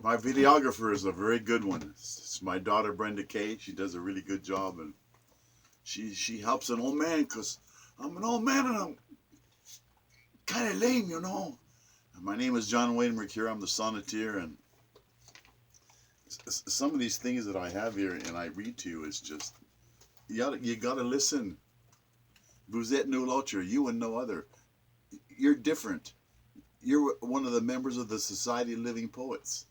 My videographer is a very good one. It's my daughter Brenda Kay. She does a really good job, and she helps an old man because I'm an old man and I'm kind of lame, you know. My name is John Wayne Mercure. I'm the Sonneteer, and some of these things that I have here and I read to you is just you gotta listen. Vous êtes nul autre, you and no other. You're different. You're one of the members of the Society of Living Poets.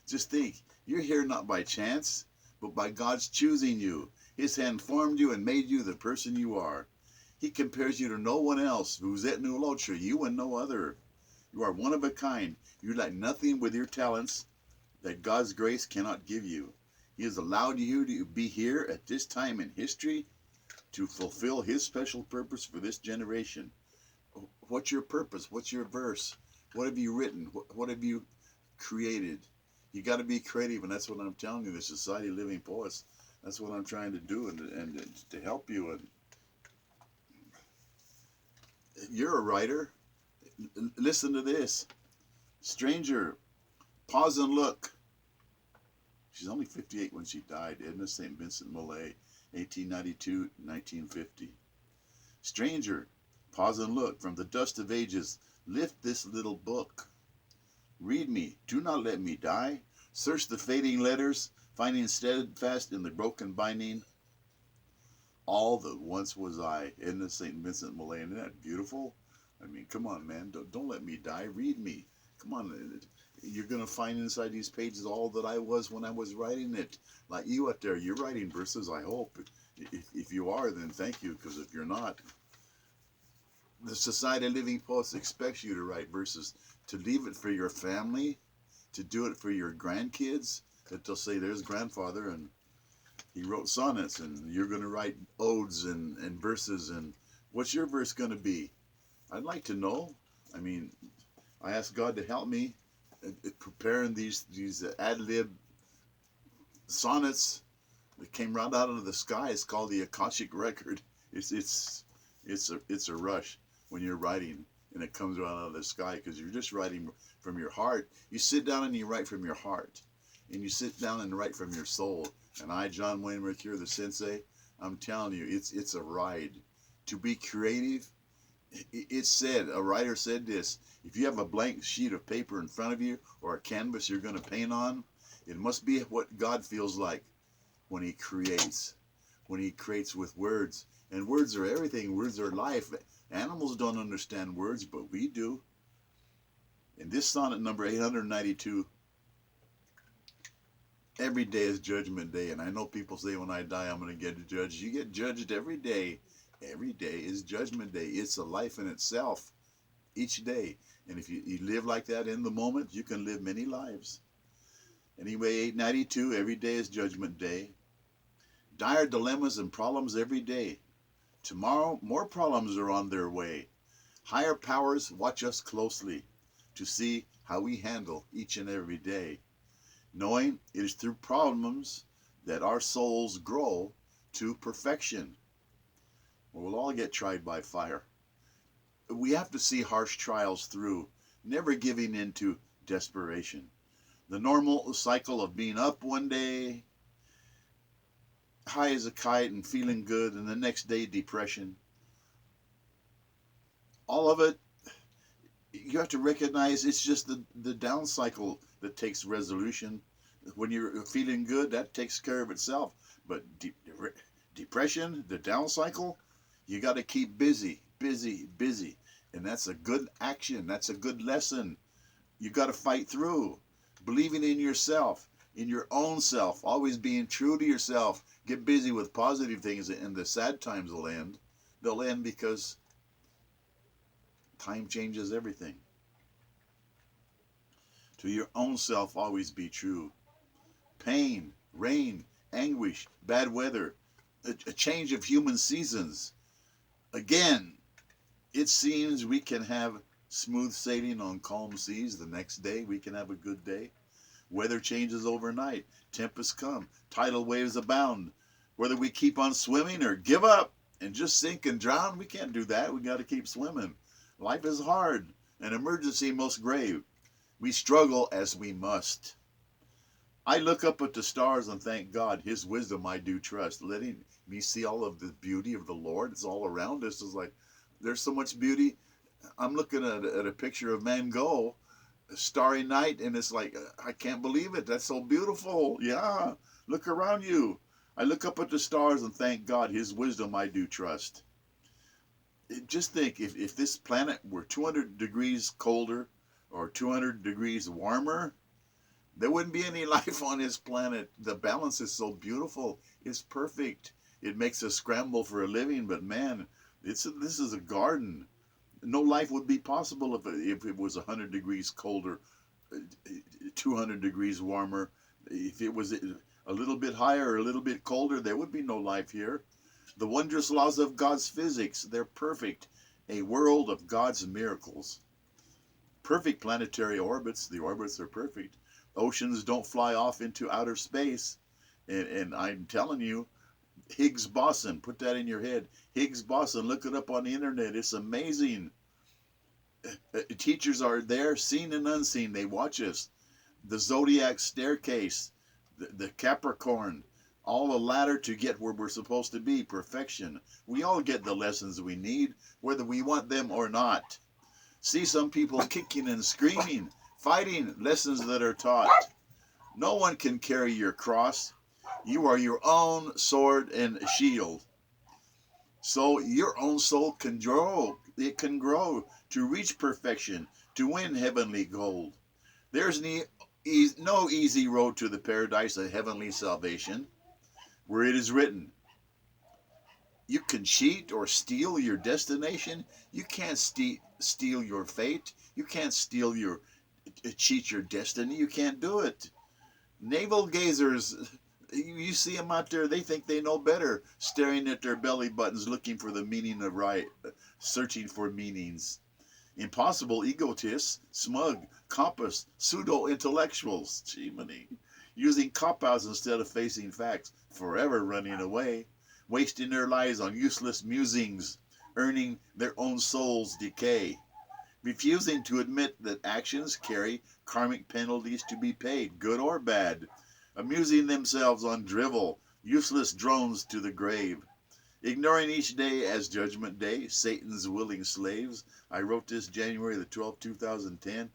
Just think, you're here not by chance, but by God's choosing you. His hand formed you and made you the person you are. He compares you to no one else. Vous êtes nul autre, you and no other. You are one of a kind. You lack nothing with your talents that God's grace cannot give you. He has allowed you to be here at this time in history to fulfill His special purpose for this generation. What's your purpose? What's your verse? What have you written? What have you created? You got to be creative, and that's what I'm telling you. The Society of Living Poets. That's what I'm trying to do, and to help you. And you're a writer. Listen to this. Stranger, pause and look. She's only 58 when she died. Edna St. Vincent Millay, 1892-1950. Stranger, pause and look. From the dust of ages, lift this little book. Read me. Do not let me die. Search the fading letters, finding steadfast in the broken binding all that once was I. Edna St. Vincent Millay. Isn't that beautiful? I mean, come on, man. Don't let me die. Read me. Come on. You're going to find inside these pages all that I was when I was writing it. Like you out there, you're writing verses, I hope. If you are, then thank you, because if you're not, the Society of Living Poets expects you to write verses, to leave it for your family, to do it for your grandkids, that they'll say, there's grandfather, and he wrote sonnets, and you're going to write odes and verses, and what's your verse going to be? I'd like to know. I mean, I asked God to help me preparing these ad-lib sonnets that came right out of the sky. It's called the Akashic Record. It's a rush when you're writing and it comes right out of the sky, because you're just writing from your heart. You sit down and you write from your heart, and you sit down and write from your soul. And I, John Wayne Mercure, the sensei, I'm telling you, it's a ride. To be creative, it's said, a writer said this, if you have a blank sheet of paper in front of you or a canvas you're going to paint on, it must be what God feels like when He creates with words. And words are everything. Words are life. Animals don't understand words, but we do. In this sonnet number 892, every day is Judgment Day. And I know people say when I die I'm going to get judged. You get judged every day. Every day is Judgment Day. It's a life in itself, each day. And if you live like that in the moment, you can live many lives. Anyway, 892, every day is Judgment Day. Dire dilemmas and problems every day. Tomorrow, more problems are on their way. Higher powers watch us closely to see how we handle each and every day, knowing it is through problems that our souls grow to perfection. We'll all get tried by fire. We have to see harsh trials through, never giving in to desperation. The normal cycle of being up one day, high as a kite and feeling good, and the next day depression. All of it, you have to recognize it's just the down cycle that takes resolution. When you're feeling good, that takes care of itself. But depression, the down cycle, you got to keep busy, busy, busy. And that's a good action. That's a good lesson. You got to fight through. Believing in yourself, in your own self, always being true to yourself. Get busy with positive things, and the sad times will end. They'll end because time changes everything. To your own self, always be true. Pain, rain, anguish, bad weather, a change of human seasons. Again, it seems we can have smooth sailing on calm seas. The next day we can have a good day. Weather changes overnight. Tempests come. Tidal waves abound. Whether we keep on swimming or give up and just sink and drown, we can't do that. We got to keep swimming. Life is hard. An emergency most grave. We struggle as we must. I look up at the stars and thank God. His wisdom I do trust. Letting me see all of the beauty of the Lord. It's all around us. It's like there's so much beauty. I'm looking at a picture of Van Gogh, a starry night, and it's like, I can't believe it. That's so beautiful. Yeah, look around you. I look up at the stars and thank God. His wisdom I do trust. Just think, if this planet were 200 degrees colder or 200 degrees warmer, there wouldn't be any life on this planet. The balance is so beautiful. It's perfect. It makes us scramble for a living, but man, this is a garden. No life would be possible if it was 100 degrees colder, 200 degrees warmer. If it was a little bit higher or a little bit colder, there would be no life here. The wondrous laws of God's physics, they're perfect. A world of God's miracles. Perfect planetary orbits. The orbits are perfect. Oceans don't fly off into outer space. And I'm telling you, Higgs boson, put that in your head. Higgs boson, look it up on the internet. It's amazing. Teachers are there, seen and unseen. They watch us. The zodiac staircase, the Capricorn, all a ladder to get where we're supposed to be, perfection. We all get the lessons we need, whether we want them or not. See some people kicking and screaming, fighting, lessons that are taught. No one can carry your cross. You are your own sword and shield. So your own soul can grow. It can grow to reach perfection, to win heavenly gold. There's no easy road to the paradise of heavenly salvation, where it is written, you can cheat or steal your destination. You can't steal your fate. You can't cheat your destiny. You can't do it. Navel gazers, you see them out there, they think they know better, staring at their belly buttons, looking for the meaning of right, searching for meanings. Impossible egotists, smug, compass, pseudo-intellectuals, using cop-outs instead of facing facts, forever running away, wasting their lives on useless musings, earning their own soul's decay, refusing to admit that actions carry karmic penalties to be paid, good or bad, amusing themselves on drivel, useless drones to the grave, ignoring each day as judgment day, Satan's willing slaves. I wrote this January the 12th, 2010.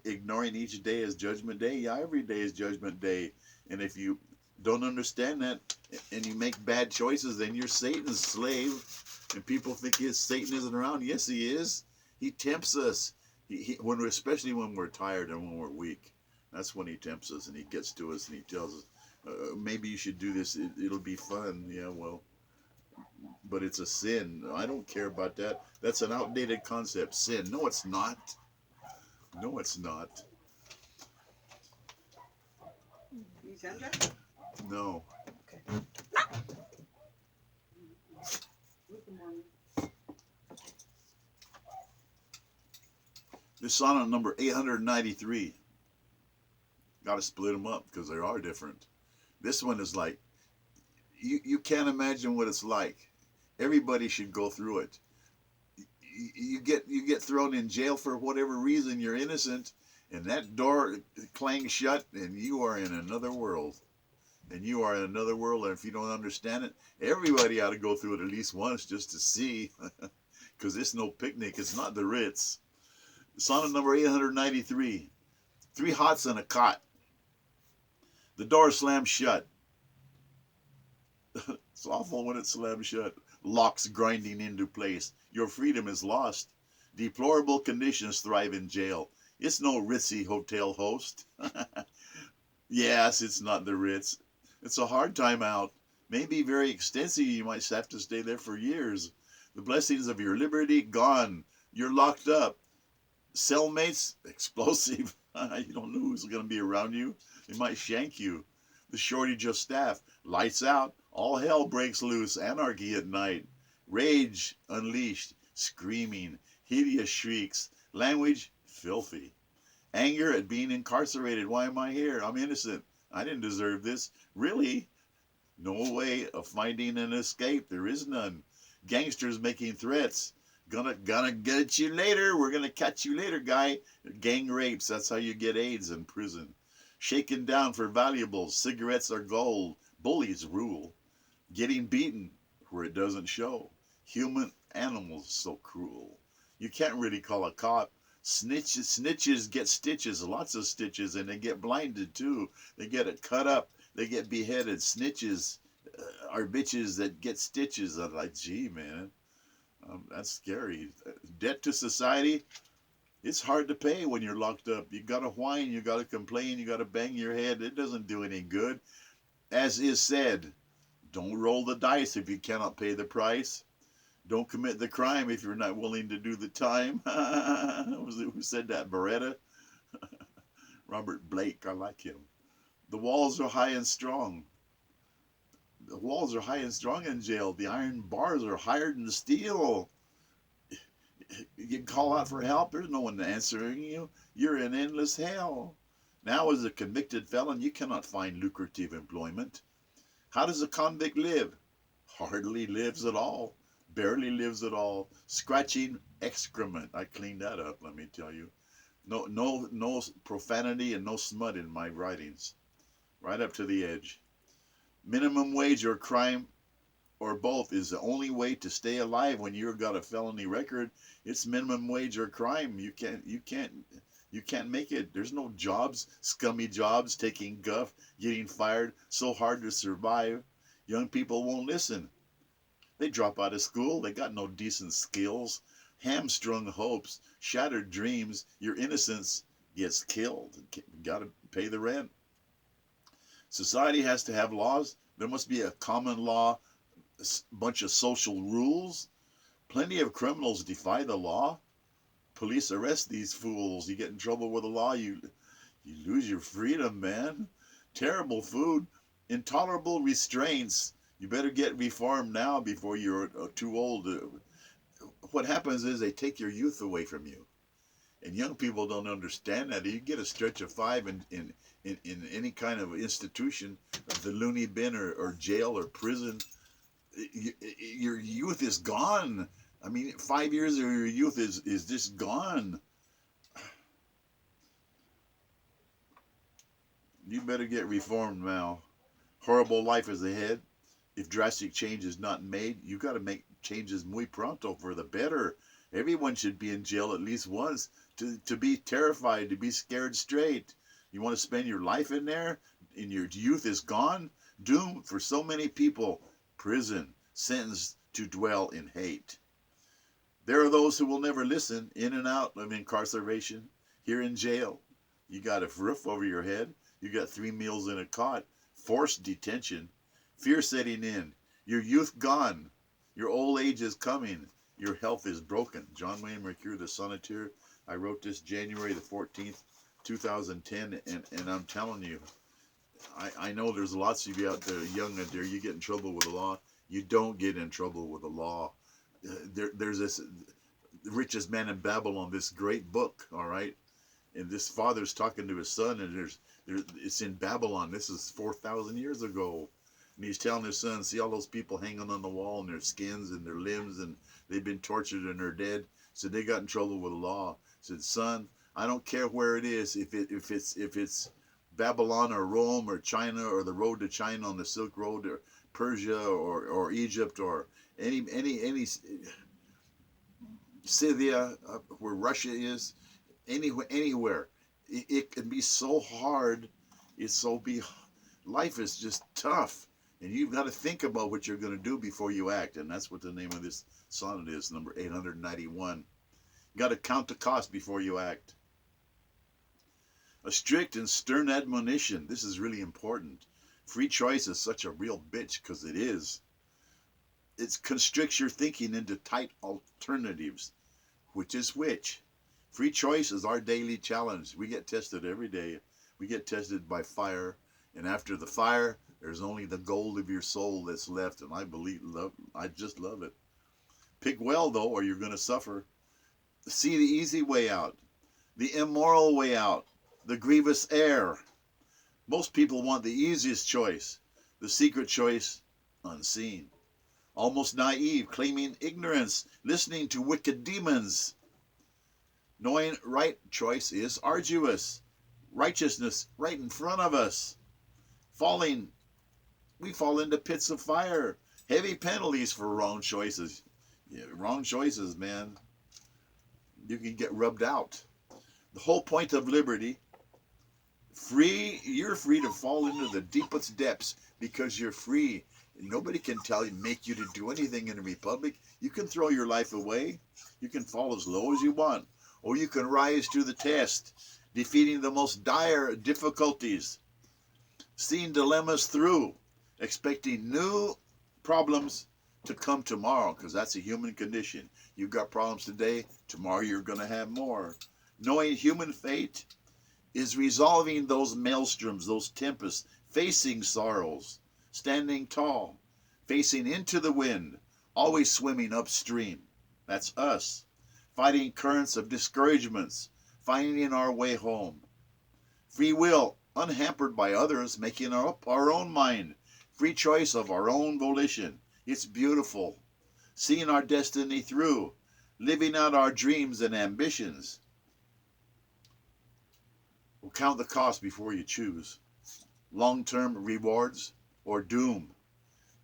Ignoring each day as judgment day. Yeah, every day is judgment day. And if you don't understand that and you make bad choices, then you're Satan's slave. And people think Satan isn't around. Yes, he is. He tempts us. Especially when we're tired and when we're weak. That's when he tempts us and he gets to us and he tells us, maybe you should do this. It'll be fun. Yeah, well, but it's a sin. I don't care about that. That's an outdated concept. Sin. No, it's not. No, it's not. No. Okay. This sonnet number 893. Got to split them up because they are different. This one is like, you can't imagine what it's like. Everybody should go through it. You get thrown in jail for whatever reason. You're innocent, and that door clangs shut, and you are in another world. And you are in another world, and if you don't understand it, everybody ought to go through it at least once just to see, because it's no picnic. It's not the Ritz. Sonnet number 893. 3 hots and a cot. The door slams shut. It's awful when it slams shut. Locks grinding into place. Your freedom is lost. Deplorable conditions thrive in jail. It's no ritzy hotel host. Yes, it's not the Ritz. It's a hard time out. Maybe very extensive. You might have to stay there for years. The blessings of your liberty gone. You're locked up. Cellmates, explosive. You don't know who's going to be around you. They might shank you. The shortage of staff. Lights out. All hell breaks loose. Anarchy at night. Rage unleashed. Screaming. Hideous shrieks. Language filthy. Anger at being incarcerated. Why am I here? I'm innocent. I didn't deserve this. Really? No way of finding an escape. There is none. Gangsters making threats. Gonna get you later. We're gonna catch you later, guy. Gang rapes. That's how you get AIDS in prison. Shaken down for valuables, cigarettes are gold. Bullies rule. Getting beaten where it doesn't show. Human animals so cruel. You can't really call a cop. Snitches get stitches, lots of stitches, and they get blinded too. They get it cut up. They get beheaded. Snitches are bitches that get stitches. I'm like, gee, man, that's scary. Debt to society, it's hard to pay when you're locked up. You gotta whine, you gotta complain, you gotta bang your head. It doesn't do any good. As is said, don't roll the dice if you cannot pay the price. Don't commit the crime if you're not willing to do the time. Who said that? Beretta? Robert Blake, I like him. The walls are high and strong. The walls are high and strong in jail. The iron bars are higher than steel. You call out for help, there's no one answering you. You're in endless hell. Now, as a convicted felon, you cannot find lucrative employment. How does a convict live? Hardly lives at all. Barely lives at all. Scratching excrement. I cleaned that up, let me tell you. No profanity and no smut in my writings. Right up to the edge. Minimum wage or crime or both is the only way to stay alive when you've got a felony record. It's minimum wage or crime. You can't make it. There's no jobs, scummy jobs, taking guff, getting fired, so hard to survive. Young people won't listen. They drop out of school. They got no decent skills. Hamstrung hopes, shattered dreams. Your innocence gets killed. Got to pay the rent. Society has to have laws. There must be a common law, a bunch of social rules. Plenty of criminals defy the law. Police arrest these fools. You get in trouble with the law, you lose your freedom, man. Terrible food, intolerable restraints. You better get reformed now before you're too old. What happens is they take your youth away from you. And young people don't understand that. You get a stretch of 5 in any kind of institution, the loony bin or jail or prison, your youth is gone. I mean, 5 years of your youth is just gone. You better get reformed now. Horrible life is ahead. If drastic change is not made, you got to make changes muy pronto for the better. Everyone should be in jail at least once to be terrified, to be scared straight. You want to spend your life in there and your youth is gone? Doomed for so many people. Prison, sentenced to dwell in hate. There are those who will never listen, in and out of incarceration. Here in jail, you got a roof over your head. You got 3 meals in a cot. Forced detention. Fear setting in. Your youth gone. Your old age is coming. Your health is broken. John Wayne Mercure, the Sonneteer. I wrote this January the 14th, 2010, and I'm telling you, I know there's lots of you out there, young out there, you get in trouble with the law. You don't get in trouble with the law. There's this The Richest Man in Babylon, this great book, all right? And this father's talking to his son, and it's in Babylon. This is 4,000 years ago. And he's telling his son, see all those people hanging on the wall and their skins and their limbs, and they've been tortured and they're dead. So they got in trouble with the law. Said, son, I don't care where it is. If it's Babylon or Rome or China or the road to China on the Silk Road or Persia or Egypt or any Scythia, where Russia is, anywhere. It can be so hard. Life is just tough. And you've got to think about what you're going to do before you act. And that's what the name of this sonnet is, number 891. You got to count the cost before you act. A strict and stern admonition. This is really important. Free choice is such a real bitch, because it is. It constricts your thinking into tight alternatives. Which is which? Free choice is our daily challenge. We get tested every day. We get tested by fire. And after the fire, there's only the gold of your soul that's left. And I just love it. Pick well, though, or you're going to suffer. See the easy way out. The immoral way out. The grievous error. Most people want the easiest choice. The secret choice, unseen. Almost naive, claiming ignorance, listening to wicked demons. Knowing right choice is arduous. righteousness right in front of us. We fall into pits of fire. Heavy penalties for wrong choices. Yeah, wrong choices, man. You can get rubbed out. The whole point of liberty, you're free to fall into the deepest depths because you're free. Nobody can make you to do anything in a republic. You can throw your life away. You can fall as low as you want. Or you can rise to the test, defeating the most dire difficulties, seeing dilemmas through, expecting new problems to come tomorrow, because that's a human condition. You've got problems today, tomorrow you're going to have more. Knowing human fate is resolving those maelstroms, those tempests, facing sorrows, standing tall, facing into the wind, always swimming upstream. That's us. Fighting currents of discouragements, finding our way home. Free will, unhampered by others, making up our own mind. Free choice of our own volition. It's beautiful. Seeing our destiny through, living out our dreams and ambitions. Well, count the cost before you choose. Long-term rewards or doom.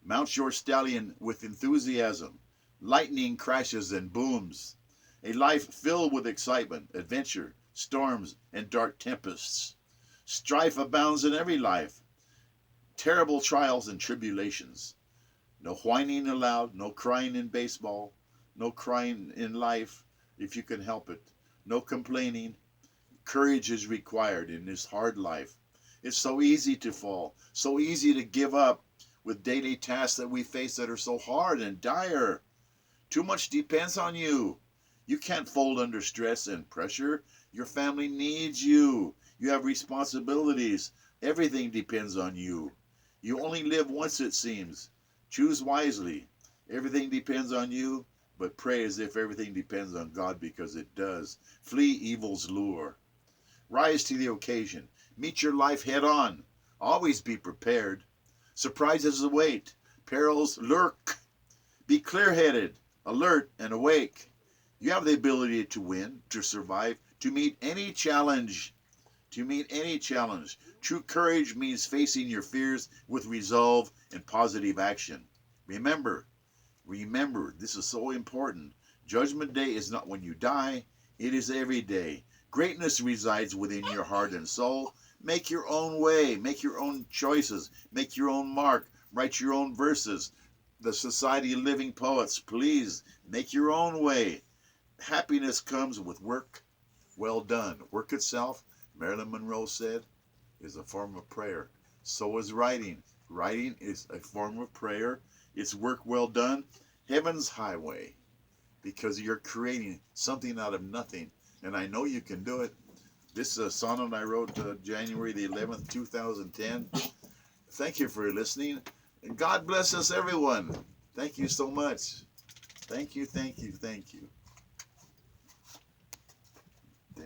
Mount your stallion with enthusiasm. Lightning crashes and booms. A life filled with excitement, adventure, storms, and dark tempests. Strife abounds in every life. Terrible trials and tribulations. No whining allowed, no crying in baseball, no crying in life if you can help it. No complaining. Courage is required in this hard life. It's so easy to fall, so easy to give up with daily tasks that we face that are so hard and dire. Too much depends on you. You can't fold under stress and pressure. Your family needs you. You have responsibilities. Everything depends on you. You only live once, it seems. Choose wisely. Everything depends on you, but pray as if everything depends on God, because it does. Flee evil's lure. Rise to the occasion. Meet your life head on. Always be prepared. Surprises await. Perils lurk. Be clear-headed, alert, and awake. You have the ability to win, to survive, to meet any challenge. To meet any challenge. True courage means facing your fears with resolve and positive action. Remember, this is so important. Judgment Day is not when you die, it is every day. Greatness resides within your heart and soul. Make your own way, make your own choices, make your own mark, write your own verses. The Society of Living Poets, please make your own way. Happiness comes with work well done. Work itself, Marilyn Monroe said, is a form of prayer. So is writing. Writing is a form of prayer. It's work well done. Heaven's highway, because you're creating something out of nothing. And I know you can do it. This is a sonnet I wrote January the 11th, 2010. Thank you for listening. And God bless us, everyone. Thank you so much. Thank you, thank you, thank you.